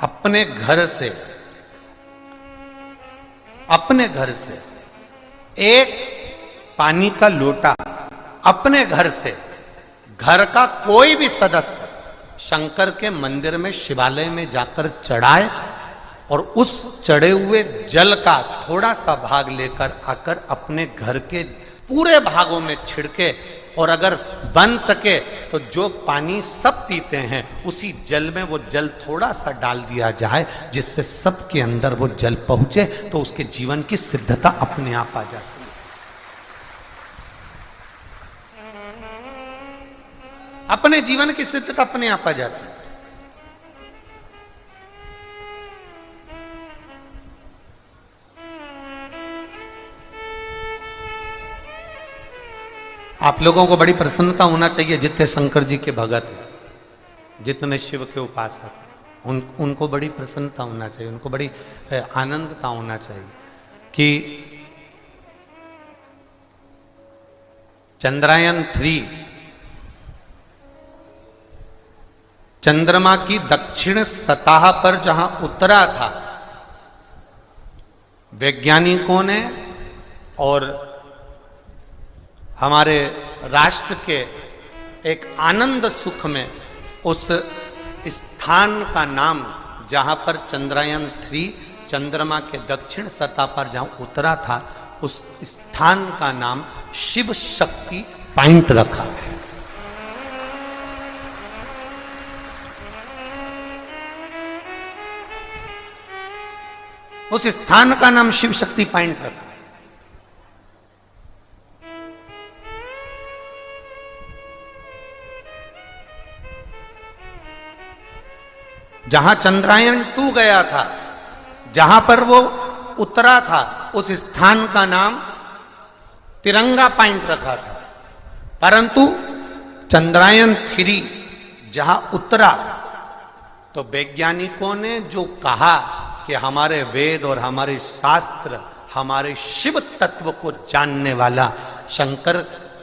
अपने घर से एक पानी का लोटा अपने घर से घर का कोई भी सदस्य शंकर के मंदिर में शिवालय में जाकर चढ़ाए और उस चढ़े हुए जल का थोड़ा सा भाग लेकर आकर अपने घर के पूरे भागों में छिड़के और अगर बन सके तो जो पानी सब पीते हैं उसी जल में वो जल थोड़ा सा डाल दिया जाए जिससे सबके अंदर वो जल पहुंचे तो उसके जीवन की सिद्धता अपने आप आ जाती है। अपने जीवन की सिद्धता अपने आप आ जाती है। आप लोगों को बड़ी प्रसन्नता होना चाहिए जितने शंकर जी के भगत हैं, जितने शिव के उपासक हैं, उनको बड़ी प्रसन्नता होना चाहिए, उनको बड़ी आनंदता होना चाहिए कि चंद्रयान-3 चंद्रमा की दक्षिण सतह पर जहां उतरा था, वैज्ञानिकों ने और हमारे राष्ट्र के एक आनंद सुख में उस स्थान का नाम जहां पर चंद्रयान-3 चंद्रमा के दक्षिण सतह पर जहां उतरा था उस स्थान का नाम शिव शक्ति पॉइंट रखा है। उस स्थान का नाम शिव शक्ति पॉइंट रखा है। जहां चंद्रयान-2 गया था, जहां पर वो उतरा था, उस स्थान का नाम तिरंगा पॉइंट रखा था। परंतु चंद्रयान-3 जहां उतरा तो वैज्ञानिकों ने जो कहा कि हमारे वेद और हमारे शास्त्र हमारे शिव तत्व को जानने वाला शंकर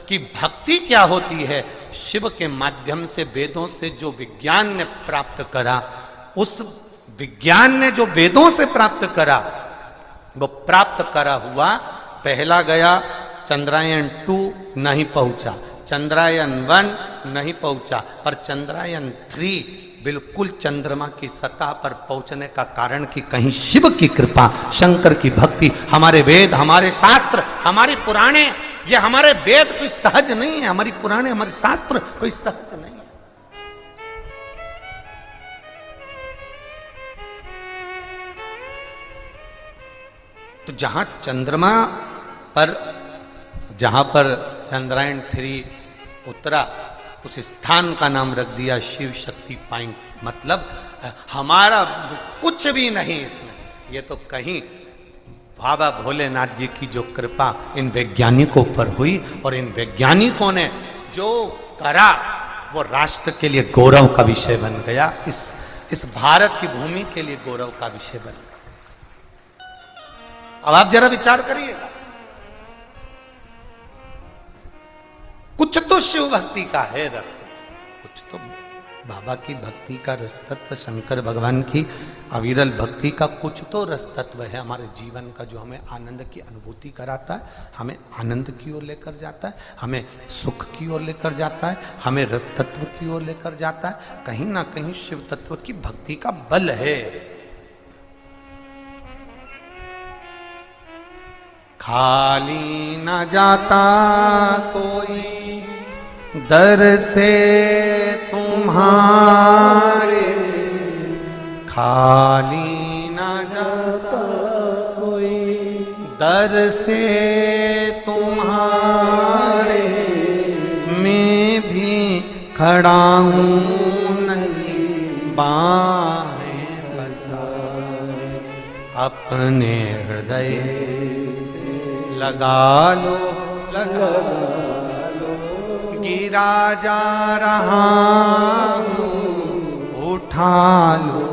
की भक्ति क्या होती है, शिव के माध्यम से वेदों से जो विज्ञान ने प्राप्त करा, उस विज्ञान ने जो वेदों से प्राप्त करा वो प्राप्त करा हुआ पहला गया चंद्रयान-2 नहीं पहुंचा, चंद्रयान-1 नहीं पहुंचा, पर चंद्रयान-3 बिल्कुल चंद्रमा की सतह पर पहुंचने का कारण कि कहीं शिव की कृपा, शंकर की भक्ति, हमारे वेद, हमारे शास्त्र, हमारे पुराणे, ये हमारे वेद कोई सहज नहीं है, हमारी पुराणे, हमारे शास्त्र कोई सहज नहीं है। तो जहां चंद्रमा पर, जहां पर चंद्रयान-3 उतरा उस स्थान का नाम रख दिया शिव शक्ति पॉइंट। मतलब हमारा कुछ भी नहीं इसमें, ये तो कहीं बाबा भोलेनाथ जी की जो कृपा इन वैज्ञानिकों पर हुई और इन वैज्ञानिकों ने जो करा वो राष्ट्र के लिए गौरव का विषय बन गया, इस भारत की भूमि के लिए गौरव का विषय बन गया। अब आप जरा विचार करिएगा, कुछ तो शिव भक्ति का है रास्ता, कुछ तो बाबा की भक्ति का रसतत्व, शंकर भगवान की अविरल भक्ति का कुछ तो रसतत्व है हमारे जीवन का, जो हमें आनंद की अनुभूति कराता है, हमें आनंद की ओर लेकर जाता है, हमें सुख की ओर लेकर जाता है, हमें रसतत्व की ओर लेकर जाता है। कहीं ना कहीं शिव तत्व की भक्ति का बल है। खाली न जाता कोई दर से तुम्हारे, खाली न जाता कोई दर से तुम्हारे, मैं भी खड़ा हूँ नंगी बाहें बसाए, अपने हृदय लगा लो, लगा लो, गिरा जा रहा हूँ, उठा लो,